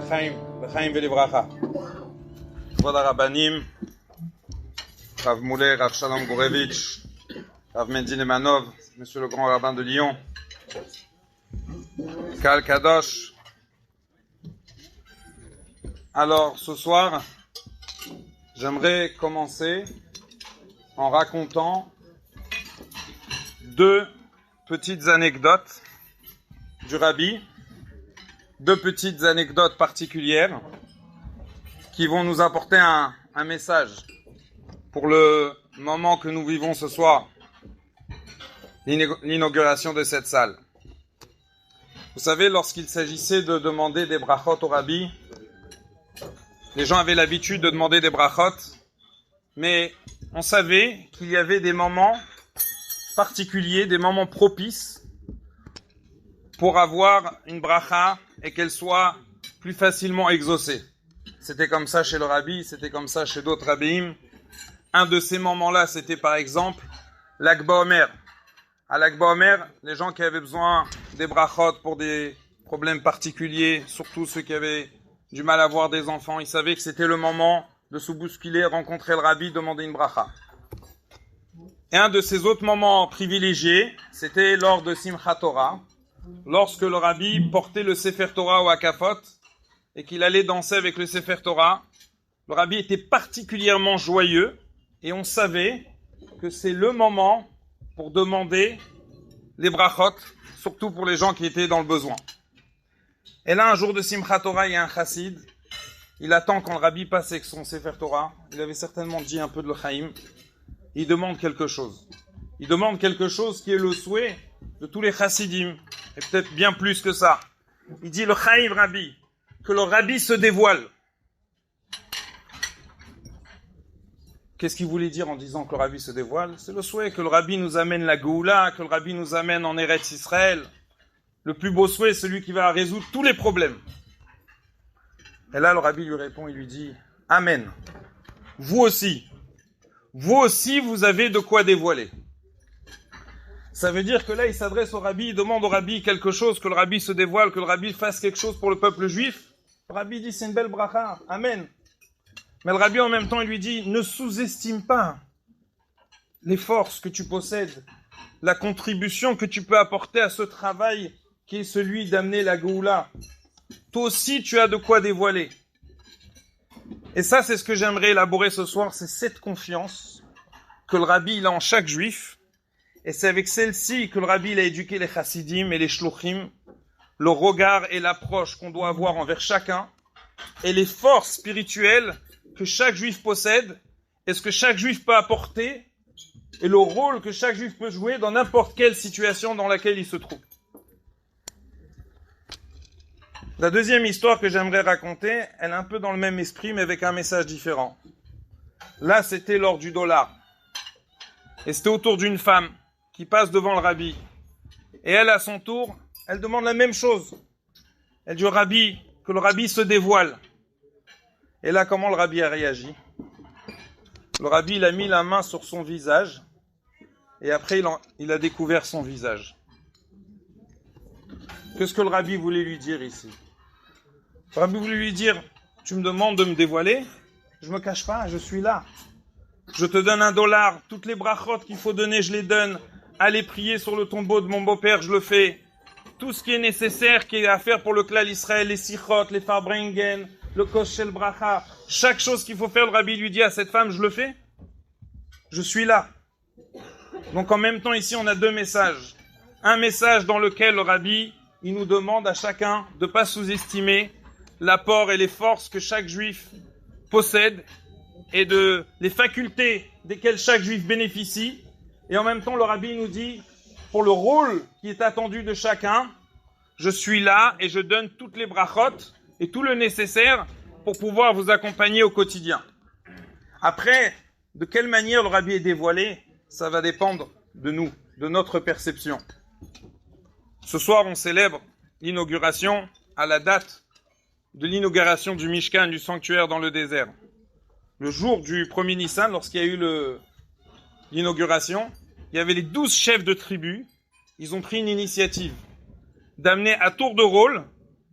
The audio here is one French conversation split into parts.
L'chaim velivracha. Kvod Rabbanim, Rav Mouler, Rav Shalom Gourevitch, Rav Mendy Nemanov, Monsieur le Grand Rabbin de Lyon, Kal Kadosh. Alors, ce soir, j'aimerais commencer en racontant deux petites anecdotes du Rabbi, deux petites anecdotes particulières qui vont nous apporter un message pour le moment que nous vivons ce soir, l'inauguration de cette salle. Vous savez, lorsqu'il s'agissait de demander des brachot au Rabbi, les gens avaient l'habitude de demander des brachot, mais on savait qu'il y avait des moments particuliers, des moments propices pour avoir une bracha et qu'elle soit plus facilement exaucée. C'était comme ça chez le Rabbi, c'était comme ça chez d'autres rabbim. Un de ces moments-là, c'était par exemple l'Akba Omer. À l'Akba Omer, les gens qui avaient besoin des brachot pour des problèmes particuliers, surtout ceux qui avaient du mal à avoir des enfants, ils savaient que c'était le moment de se bousculer, rencontrer le Rabbi, demander une bracha. Et un de ces autres moments privilégiés, c'était lors de Simchat Torah, lorsque le Rabbi portait le Sefer Torah au Hakafot et qu'il allait danser avec le Sefer Torah. Le Rabbi était particulièrement joyeux et on savait que c'est le moment pour demander les brachot, surtout pour les gens qui étaient dans le besoin. Et là, un jour de Simchat Torah, il y a un chassid, il attend quand le Rabbi passe avec son Sefer Torah, il avait certainement dit un peu de l'Chaim, il demande quelque chose. Il demande quelque chose qui est le souhait de tous les chassidim, et peut-être bien plus que ça. Il dit le Chaim Rabbi, que le Rabbi se dévoile. Qu'est-ce qu'il voulait dire en disant que le Rabbi se dévoile? C'est le souhait que le Rabbi nous amène la Géoula, que le Rabbi nous amène en Eretz Israël. Le plus beau souhait, celui qui va résoudre tous les problèmes. Et là, le Rabbi lui répond, il lui dit, Amen. Vous aussi, vous avez de quoi dévoiler. Ça veut dire que là, il s'adresse au Rabbi, il demande au Rabbi quelque chose, que le Rabbi se dévoile, que le Rabbi fasse quelque chose pour le peuple juif. Le Rabbi dit, c'est une belle bracha, Amen. Mais le Rabbi, en même temps, il lui dit, ne sous-estime pas les forces que tu possèdes, la contribution que tu peux apporter à ce travail qui est celui d'amener la Géoula. Toi aussi, tu as de quoi dévoiler. Et ça, c'est ce que j'aimerais élaborer ce soir, c'est cette confiance que le Rabbi il a en chaque juif. Et c'est avec celle-ci que le Rabbi il a éduqué les chassidim et les shluchim, le regard et l'approche qu'on doit avoir envers chacun, et les forces spirituelles que chaque juif possède, et ce que chaque juif peut apporter, et le rôle que chaque juif peut jouer dans n'importe quelle situation dans laquelle il se trouve. La deuxième histoire que j'aimerais raconter, elle est un peu dans le même esprit, mais avec un message différent. Là, c'était lors du dollar. Et c'était autour d'une femme qui passe devant le Rabbi. Et elle, à son tour, elle demande la même chose. Elle dit au Rabbi que le Rabbi se dévoile. Et là, comment le Rabbi a réagi? Le Rabbi, il a mis la main sur son visage. Et après, il a découvert son visage. Qu'est-ce que le Rabbi voulait lui dire ici? Le Rabbi voulait lui dire, tu me demandes de me dévoiler? Je me cache pas, je suis là. Je te donne $1. Toutes les brachot qu'il faut donner, je les donne. Aller prier sur le tombeau de mon beau-père, je le fais. Tout ce qui est nécessaire, qui est à faire pour le klal Israël, les sichot, les farbringen, le koshel bracha, chaque chose qu'il faut faire, le Rabbi lui dit à cette femme, je le fais. Je suis là. Donc en même temps, ici, on a deux messages. Un message dans lequel le Rabbi, il nous demande à chacun de ne pas sous-estimer l'apport et les forces que chaque juif possède et de les facultés desquelles chaque juif bénéficie. Et en même temps, le Rabbi nous dit, pour le rôle qui est attendu de chacun, je suis là et je donne toutes les brachot et tout le nécessaire pour pouvoir vous accompagner au quotidien. Après, de quelle manière le Rabbi est dévoilé, ça va dépendre de nous, de notre perception. Ce soir, on célèbre l'inauguration à la date de l'inauguration du Mishkan, du sanctuaire dans le désert. Le jour du 1er Nissan, lorsqu'il y a eu l'inauguration, il y avait les 12 chefs de tribu, ils ont pris une initiative d'amener à tour de rôle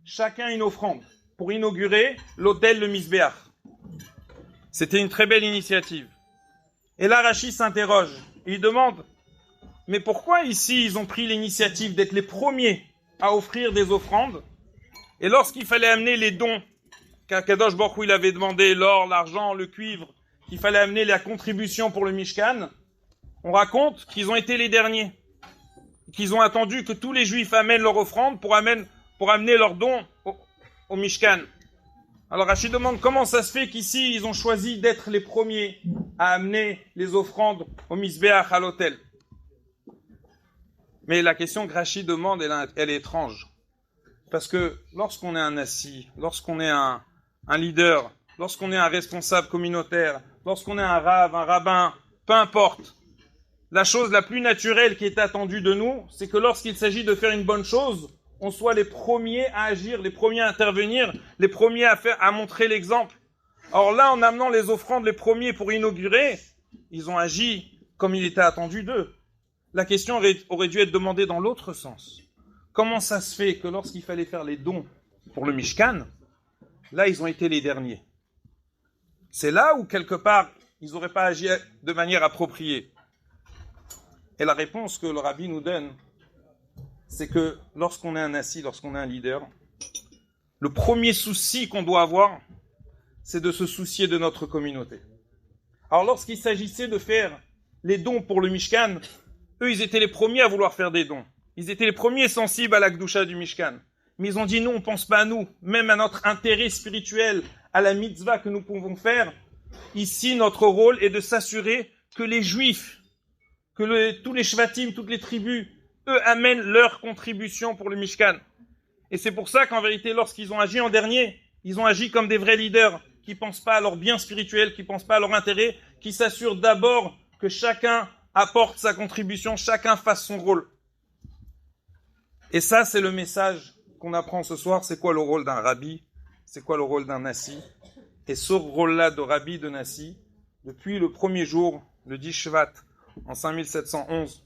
chacun une offrande. pour inaugurer l'hôtel de Misbéach. C'était une très belle initiative. Et là, Rashi s'interroge. Il demande, mais pourquoi ici ils ont pris l'initiative d'être les premiers à offrir des offrandes? Et lorsqu'il fallait amener les dons qu'Akadosh Baruch Hu il avait demandé, l'or, l'argent, le cuivre, qu'il fallait amener la contribution pour le Mishkan, on raconte qu'ils ont été les derniers. Qu'ils ont attendu que tous les Juifs amènent leur offrande pour amener leurs dons au Mishkan. Alors Rachid demande comment ça se fait qu'ici ils ont choisi d'être les premiers à amener les offrandes au Misbéach, à l'autel. Mais la question que Rachid demande, elle est étrange. Parce que lorsqu'on est un assis, lorsqu'on est un leader, lorsqu'on est un responsable communautaire, lorsqu'on est un rave, un rabbin, peu importe, la chose la plus naturelle qui est attendue de nous, c'est que lorsqu'il s'agit de faire une bonne chose, on soit les premiers à agir, les premiers à intervenir, les premiers à montrer l'exemple. Or là, en amenant les offrandes les premiers pour inaugurer, ils ont agi comme il était attendu d'eux. La question aurait dû être demandée dans l'autre sens. Comment ça se fait que lorsqu'il fallait faire les dons pour le Mishkan, là, ils ont été les derniers? C'est là où, quelque part, ils n'auraient pas agi de manière appropriée. Et la réponse que le Rabbi nous donne, c'est que lorsqu'on est un assis, lorsqu'on est un leader, le premier souci qu'on doit avoir, c'est de se soucier de notre communauté. Alors lorsqu'il s'agissait de faire les dons pour le Mishkan, eux, ils étaient les premiers à vouloir faire des dons. Ils étaient les premiers sensibles à la Kedusha du Mishkan. Mais ils ont dit, non, on ne pense pas à nous, même à notre intérêt spirituel, à la mitzvah que nous pouvons faire. Ici, notre rôle est de s'assurer que les Juifs, tous les Shvatim, toutes les tribus, eux amènent leur contribution pour le Mishkan. Et c'est pour ça qu'en vérité, lorsqu'ils ont agi en dernier, ils ont agi comme des vrais leaders, qui ne pensent pas à leur bien spirituel, qui ne pensent pas à leur intérêt, qui s'assurent d'abord que chacun apporte sa contribution, chacun fasse son rôle. Et ça, c'est le message qu'on apprend ce soir. C'est quoi le rôle d'un rabbi? C'est quoi le rôle d'un nassi? Et ce rôle-là de rabbi, de nassi, depuis le premier jour, le 10 Shvat, en 5711,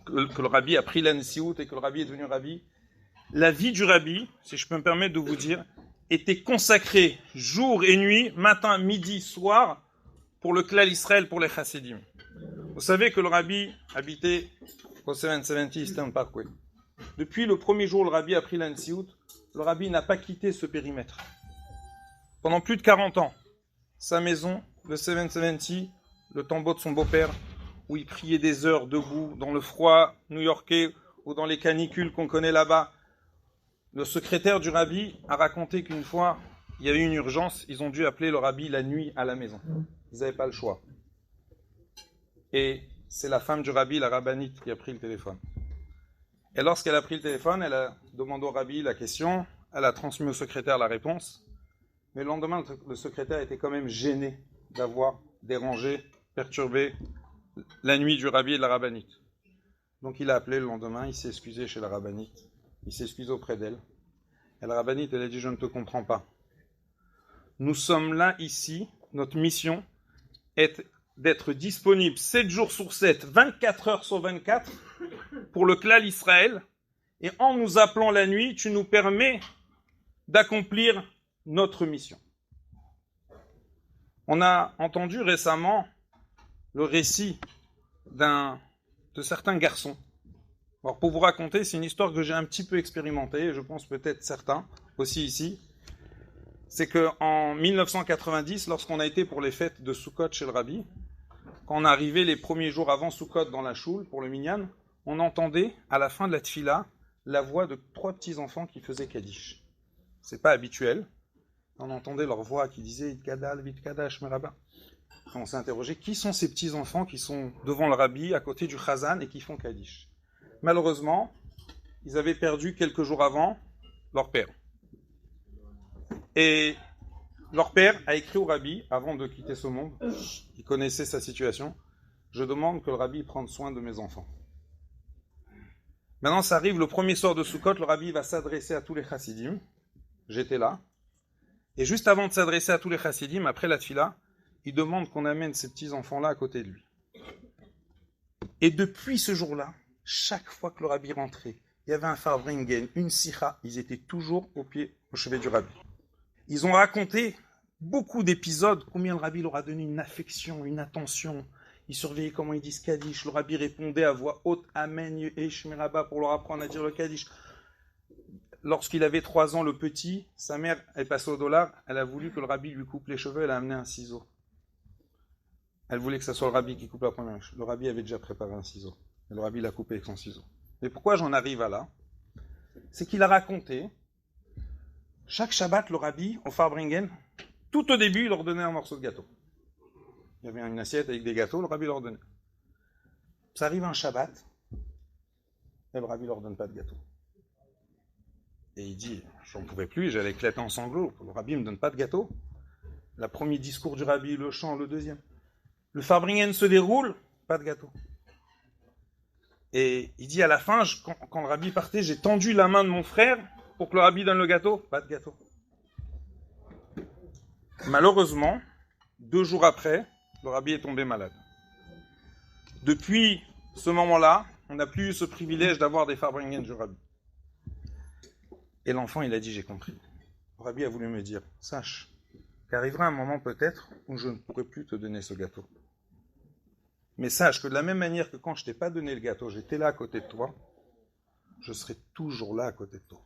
que le rabbi a pris la Nessiout et que le rabbi est devenu rabbi, la vie du rabbi, si je peux me permettre de vous dire, était consacrée jour et nuit, matin, midi, soir, pour le Klal Israël, pour les Chassidim. Vous savez que le rabbi habitait au 770 Eastern Parkway. Depuis le premier jour où le rabbi a pris la Nessiout, le rabbi n'a pas quitté ce périmètre. Pendant plus de 40 ans, sa maison, le 770, le tombeau de son beau-père, où il priait des heures debout, dans le froid new-yorkais ou dans les canicules qu'on connaît là-bas. Le secrétaire du rabbi a raconté qu'une fois, il y a eu une urgence, ils ont dû appeler le rabbi la nuit à la maison. Ils n'avaient pas le choix. Et c'est la femme du rabbi, la rabbinite, qui a pris le téléphone. Et lorsqu'elle a pris le téléphone, elle a demandé au rabbi la question, elle a transmis au secrétaire la réponse, mais le lendemain, le secrétaire était quand même gêné d'avoir dérangé, perturbé la nuit du rabbi et de la rabbinite. Donc il a appelé le lendemain, il s'est excusé chez la rabbinite, il s'est excusé auprès d'elle. Et la rabbinite, elle a dit, je ne te comprends pas. Nous sommes là, ici, notre mission est d'être disponible 7 jours sur 7, 24 heures sur 24, pour le Klal Israël, et en nous appelant la nuit, tu nous permets d'accomplir notre mission. On a entendu récemment le récit de certains garçons. Alors pour vous raconter, c'est une histoire que j'ai un petit peu expérimentée, et je pense peut-être certains aussi ici. C'est qu'en 1990, lorsqu'on a été pour les fêtes de Sukkot chez le Rabbi, quand on arrivait les premiers jours avant Sukkot dans la choule pour le Minyan, on entendait à la fin de la tfila la voix de 3 petits-enfants qui faisaient Kaddish. C'est pas habituel. On entendait leur voix qui disait Itkadal, Vitkadash, Meraba. On s'est interrogé, qui sont ces petits-enfants qui sont devant le Rabbi, à côté du Chazan, et qui font Kaddish? Malheureusement, ils avaient perdu quelques jours avant leur père. Et leur père a écrit au Rabbi, avant de quitter ce monde, il connaissait sa situation, je demande que le Rabbi prenne soin de mes enfants. Maintenant, ça arrive le premier soir de Sukkot, le Rabbi va s'adresser à tous les Chassidim, j'étais là, et juste avant de s'adresser à tous les Chassidim, après la tfila, il demande qu'on amène ces petits-enfants-là à côté de lui. Et depuis ce jour-là, chaque fois que le Rabbi rentrait, il y avait un farbringen, une sikha, ils étaient toujours au pied, au chevet du rabbi. Ils ont raconté beaucoup d'épisodes, combien le rabbi leur a donné une affection, une attention. Il surveillait comment ils disent Kaddish. Le rabbi répondait à voix haute, Amen, Yesh, Miraba, pour leur apprendre à dire le Kaddish. Lorsqu'il avait 3 ans, le petit, sa mère est passée au dollar, elle a voulu que le rabbi lui coupe les cheveux, elle a amené un ciseau. Elle voulait que ce soit le rabbi qui coupe la première. Le rabbi avait déjà préparé un ciseau. Et le rabbi l'a coupé avec son ciseau. Mais pourquoi j'en arrive à là? C'est qu'il a raconté, chaque Shabbat, le rabbi, au farbringen, tout au début, il leur donnait un morceau de gâteau. Il y avait une assiette avec des gâteaux, le rabbi leur donnait. Ça arrive un Shabbat, et le rabbi leur donne pas de gâteau. Et il dit, j'en pouvais plus, j'allais éclater en sanglots. Le rabbi me donne pas de gâteau. Le premier discours du rabbi, le chant, le deuxième. Le farbringen se déroule, pas de gâteau. Et il dit à la fin, quand le rabbi partait, j'ai tendu la main de mon frère pour que le rabbi donne le gâteau, pas de gâteau. Malheureusement, 2 jours après, le rabbi est tombé malade. Depuis ce moment-là, on n'a plus eu ce privilège d'avoir des farbringen du rabbi. Et l'enfant, il a dit, j'ai compris. Le rabbi a voulu me dire, sache qu'arrivera un moment peut-être où je ne pourrai plus te donner ce gâteau. Mais sache que de la même manière que quand je t'ai pas donné le gâteau, j'étais là à côté de toi, je serai toujours là à côté de toi.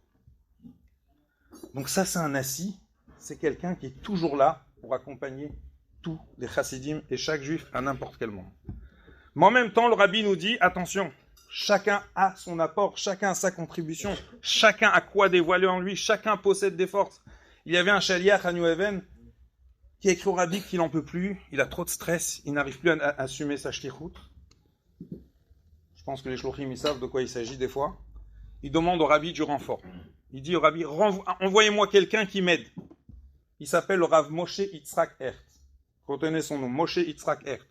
Donc ça, c'est un assis, c'est quelqu'un qui est toujours là pour accompagner tous les chassidim et chaque juif à n'importe quel moment. Mais en même temps, le rabbi nous dit, attention, chacun a son apport, chacun a sa contribution, chacun a quoi dévoiler en lui, chacun possède des forces. Il y avait un shaliach à New Haven qui a écrit au rabbi qu'il n'en peut plus, il a trop de stress, il n'arrive plus à assumer sa shlichut. Je pense que les shlochim, ils savent de quoi il s'agit des fois. Il demande au rabbi du renfort. Il dit au rabbi, envoyez-moi quelqu'un qui m'aide. Il s'appelle le Rav Moshe Yitzhak Ert. Retenez son nom, Moshe Yitzhak Ert.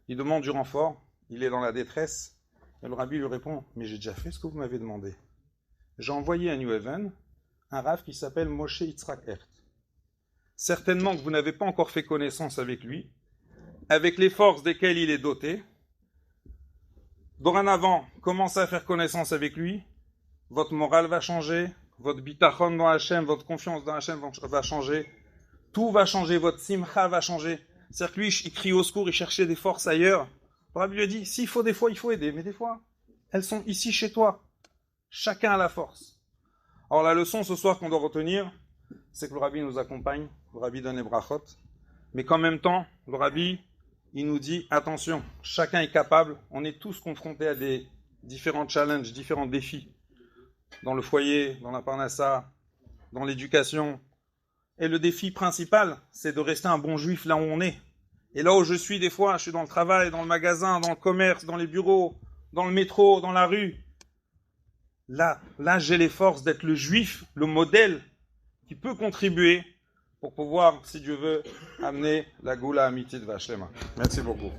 Il demande du renfort, il est dans la détresse, et le rabbi lui répond, mais j'ai déjà fait ce que vous m'avez demandé. J'ai envoyé à New Haven un Rav qui s'appelle Moshe Yitzhak Ert. Certainement que vous n'avez pas encore fait connaissance avec lui, avec les forces desquelles il est doté. Dorénavant, commencez à faire connaissance avec lui, votre morale va changer, votre bitachon dans Hachem, votre confiance dans Hachem va changer, tout va changer, votre simcha va changer. C'est-à-dire que lui, il crie au secours, il cherchait des forces ailleurs. Le rabbi lui a dit, s'il faut des fois, il faut aider, mais des fois, elles sont ici chez toi. Chacun a la force. Alors la leçon ce soir qu'on doit retenir, c'est que le rabbi nous accompagne, le rabbi donne les brachot, mais qu'en même temps, le rabbi, il nous dit, attention, chacun est capable, on est tous confrontés à des différents challenges, différents défis, dans le foyer, dans la parnassa, dans l'éducation. Et le défi principal, c'est de rester un bon juif là où on est. Et là où je suis des fois, je suis dans le travail, dans le magasin, dans le commerce, dans les bureaux, dans le métro, dans la rue. Là j'ai les forces d'être le juif, le modèle qui peut contribuer pour pouvoir, si Dieu veut, amener la goula amitie de Vachlema. Merci beaucoup.